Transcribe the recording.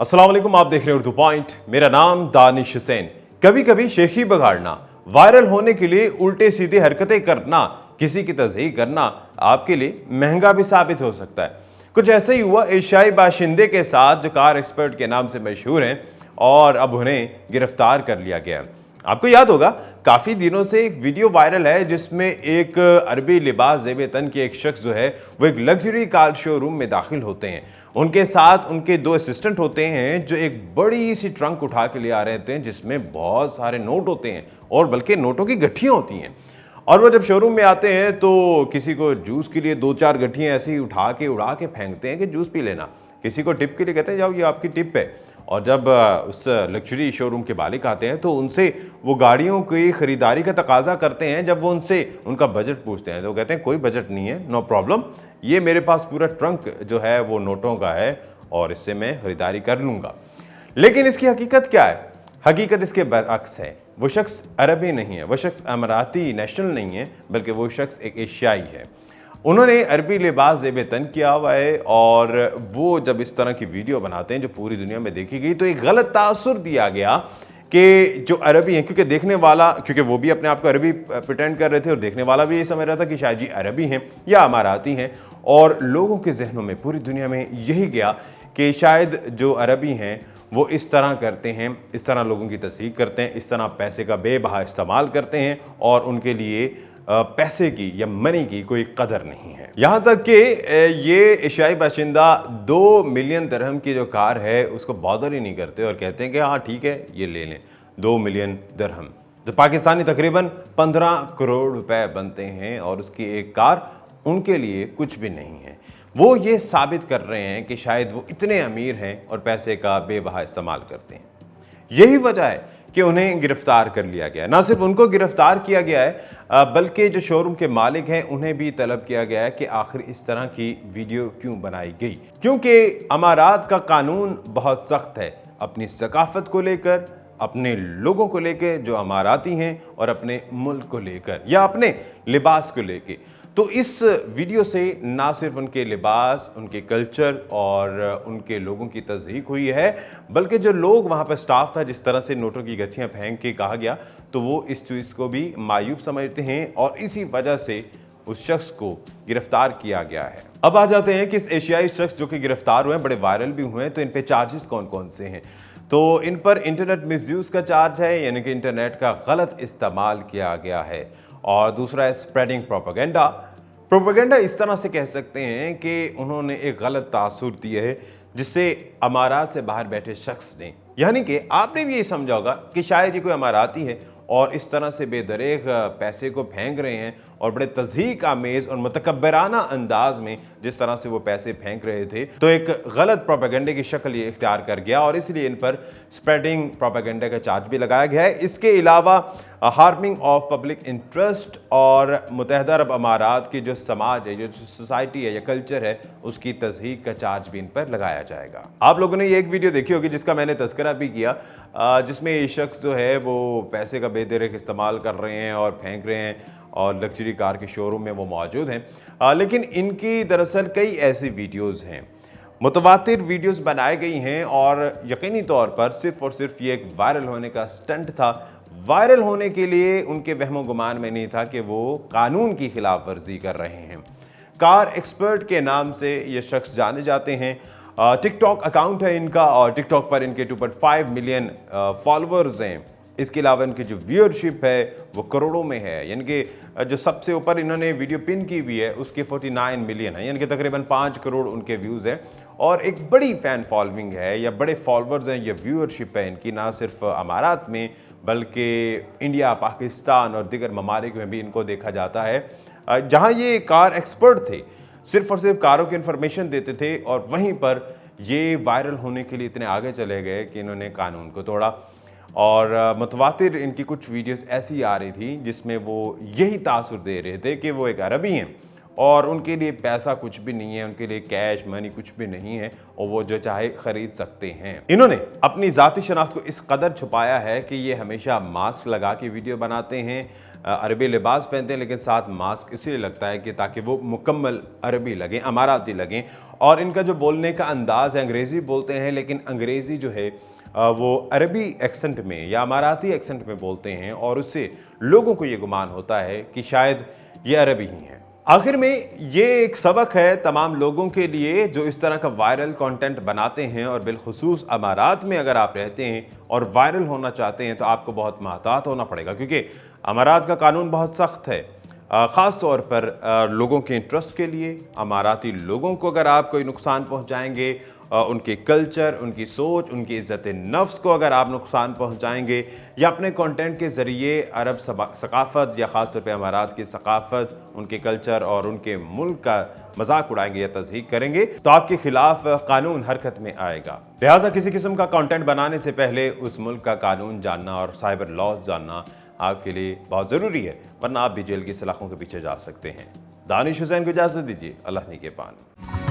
अस्सलाम वालेकुम, आप देख रहे हैं उर्दू पॉइंट। मेरा नाम दानिश हुसैन। कभी कभी शेखी बगाड़ना, वायरल होने के लिए उल्टे सीधे हरकतें करना, किसी की तज़हीक करना आपके लिए महंगा भी साबित हो सकता है। कुछ ऐसे ही हुआ एशियाई बाशिंदे के साथ जो कार एक्सपर्ट के नाम से मशहूर हैं और अब उन्हें गिरफ्तार कर लिया गया। आपको याद होगा काफ़ी दिनों से एक वीडियो वायरल है जिसमें एक अरबी लिबास ज़ेब तन के एक शख्स जो है वो एक लग्जरी कार शोरूम में दाखिल होते हैं। उनके साथ उनके दो असिस्टेंट होते हैं जो एक बड़ी सी ट्रंक उठा के ले आ रहे हैं जिसमें बहुत सारे नोट होते हैं और बल्कि नोटों की गठियाँ होती हैं। और वो जब शोरूम में आते हैं तो किसी को जूस के लिए दो चार गठियाँ ऐसे ही उठा के उड़ा के फेंकते हैं कि जूस पी लेना, किसी को टिप के लिए कहते हैं जाओ ये आपकी टिप है। और जब उस लग्जरी शोरूम के मालिक आते हैं तो उनसे वो गाड़ियों की ख़रीदारी का तकाजा करते हैं। जब वो उनसे उनका बजट पूछते हैं तो वो कहते हैं कोई बजट नहीं है, नो प्रॉब्लम, ये मेरे पास पूरा ट्रंक जो है वो नोटों का है और इससे मैं ख़रीदारी कर लूँगा। लेकिन इसकी हकीकत क्या है? हकीकत इसके बरअक्स है। वो शख्स अरबी नहीं है, वो शख्स अमाराती नेशनल नहीं है, बल्कि वो शख्स एक एशियाई है। उन्होंने अरबी लिबास ज़ेब तन किया हुआ है और वो जब इस तरह की वीडियो बनाते हैं जो पूरी दुनिया में देखी गई तो एक गलत तासुर दिया गया कि जो अरबी हैं, क्योंकि देखने वाला, क्योंकि वो भी अपने आप को अरबी प्रिटेंड कर रहे थे और देखने वाला भी ये समझ रहा था कि शायद जी अरबी हैं या अमाराती हैं, और लोगों के जहनों में पूरी दुनिया में यही गया कि शायद जो अरबी हैं वो इस तरह करते हैं, इस तरह लोगों की तस्दीक करते हैं, इस तरह पैसे का बेबहा इस्तेमाल करते हैं और उनके लिए पैसे की या मनी की कोई कदर नहीं है। यहाँ तक कि ये एशियाई बाशिंदा 2 मिलियन दिरहम की जो कार है उसको बॉदर ही नहीं करते और कहते हैं कि हाँ ठीक है ये ले लें। 2 मिलियन दिरहम जो पाकिस्तानी तकरीबन 15 करोड़ रुपए बनते हैं और उसकी एक कार उनके लिए कुछ भी नहीं है। वो ये साबित कर रहे हैं कि शायद वो इतने अमीर हैं और पैसे का बेबहा इस्तेमाल करते हैं। यही वजह है कि उन्हें गिरफ्तार कर लिया गया। ना सिर्फ उनको गिरफ्तार किया गया है बल्कि जो शोरूम के मालिक हैं उन्हें भी तलब किया गया है कि आखिर इस तरह की वीडियो क्यों बनाई गई, क्योंकि अमारात का कानून बहुत सख्त है अपनी सकाफत को लेकर, अपने लोगों को लेकर जो अमाराती हैं और अपने मुल्क को लेकर या अपने लिबास को लेकर। तो इस वीडियो से ना सिर्फ उनके लिबास, उनके कल्चर और उनके लोगों की तज़हीक हुई है, बल्कि जो लोग वहाँ पर स्टाफ था जिस तरह से नोटों की गठियाँ फेंक के कहा गया तो वो इस चीज़ को भी मायूब समझते हैं और इसी वजह से उस शख्स को गिरफ्तार किया गया है। अब आ जाते हैं कि इस एशियाई शख्स जो कि गिरफ्तार हुए हैं, बड़े वायरल भी हुए हैं, तो इन पे चार्जेस कौन कौन से हैं। तो इन पर इंटरनेट मिसयूज़ का चार्ज है, यानी कि इंटरनेट का गलत इस्तेमाल किया गया है, और दूसरा है स्प्रेडिंग प्रोपेगेंडा। प्रोपेगेंडा इस तरह से कह सकते हैं कि उन्होंने एक गलत तासुर दिया है जिससे अमारात से बाहर बैठे शख्स ने, यानी कि आपने भी ये समझा होगा कि शायद ये कोई अमाराती है और इस तरह से बेदरेग पैसे को फेंक रहे हैं और बड़े तज़हीक आमेज़ और मुतकब्बराना अंदाज में जिस तरह से वो पैसे फेंक रहे थे, तो एक गलत प्रोपेगेंडे की शक्ल ये इख्तियार कर गया और इसलिए इन पर स्प्रेडिंग प्रोपेगेंडा का चार्ज भी लगाया गया है। इसके अलावा हार्मिंग ऑफ पब्लिक इंटरेस्ट और मुत्तहिदा अरब अमारात की जो समाज है, जो सोसाइटी है या कल्चर है, उसकी तज़हीक का चार्ज भी इन पर लगाया जाएगा। आप लोगों ने ये एक वीडियो देखी होगी जिसका मैंने तज़किरा भी किया, जिसमें ये शख्स जो है वो पैसे का बेदरेग इस्तेमाल कर रहे हैं और फेंक रहे हैं और लग्जरी कार के शोरूम में वो मौजूद हैं। लेकिन इनकी दरअसल कई ऐसी वीडियोज़ हैं, मुतवातिर वीडियोज़ बनाई गई हैं और यकीनी तौर पर सिर्फ़ और सिर्फ ये एक वायरल होने का स्टंट था। वायरल होने के लिए उनके वहमो गुमान में नहीं था कि वो कानून की खिलाफ वर्जी कर रहे हैं। कार एक्सपर्ट के नाम से ये शख्स जाने जाते हैं। टिकटॉक अकाउंट है इनका और टिकटॉक पर इनके 2.5 मिलियन फॉलोअर्स हैं। इसके अलावा इनकी जो व्यूअरशिप है वो करोड़ों में है, यानी कि जो सबसे ऊपर इन्होंने वीडियो पिन की हुई है उसके 49 मिलियन है, यानी कि तकरीबन 5 करोड़ उनके व्यूज़ हैं और एक बड़ी फ़ैन फॉलोइंग है या बड़े फॉलोअर्स हैं, ये व्यूअरशिप है इनकी, ना सिर्फ अमारात में बल्कि इंडिया, पाकिस्तान और दीगर ममालिक में भी इनको देखा जाता है। जहाँ ये कार एक्सपर्ट थे, सिर्फ और सिर्फ कारों की इन्फॉर्मेशन देते थे और वहीं पर ये वायरल होने के लिए इतने आगे चले गए कि इन्होंने कानून को तोड़ा। और मुतवातिर इनकी कुछ वीडियोस ऐसी आ रही थी जिसमें वो यही तासुर दे रहे थे कि वो एक अरबी हैं और उनके लिए पैसा कुछ भी नहीं है, उनके लिए कैश मनी कुछ भी नहीं है और वो जो चाहे ख़रीद सकते हैं। इन्होंने अपनी ज़ाती शनाख्त को इस कदर छुपाया है कि ये हमेशा मास्क लगा के वीडियो बनाते हैं, अरबी लिबास पहनते हैं, लेकिन साथ मास्क इसलिए लगता है कि ताकि वो मुकम्मल अरबी लगें, अमाराती लगें। और इनका जो बोलने का अंदाज़ है, अंग्रेज़ी बोलते हैं लेकिन अंग्रेज़ी जो है वो अरबी एक्सेंट में या अमाराती एक्सेंट में बोलते हैं, और उससे लोगों को ये गुमान होता है कि शायद ये अरबी ही हैं। आखिर में ये एक सबक है तमाम लोगों के लिए जो इस तरह का वायरल कंटेंट बनाते हैं, और बिलखुसूस अमारात में अगर आप रहते हैं और वायरल होना चाहते हैं तो आपको बहुत महतात होना पड़ेगा, क्योंकि अमारात का कानून बहुत सख्त है। ख़ास तौर पर लोगों के इंटरेस्ट के लिए, अमाराती लोगों को अगर आप कोई नुकसान पहुंचाएंगे, उनके कल्चर, उनकी सोच, उनकी इज़्ज़त नफ्स को अगर आप नुकसान पहुंचाएंगे, या अपने कंटेंट के ज़रिए अरब सकाफ़त या ख़ास तौर पे अमारात की सकाफ़त, उनके कल्चर और उनके मुल्क का मजाक उड़ाएंगे या तज़हीक करेंगे, तो आपके खिलाफ कानून हरकत में आएगा। लिहाजा किसी किस्म का कंटेंट बनाने से पहले उस मुल्क का कानून जानना और साइबर लॉज जानना आपके लिए बहुत ज़रूरी है, वरना आप भी जेल की सलाखों के पीछे जा सकते हैं। दानिश हुसैन को इजाज़त दीजिए। अल्लाह निगहबान।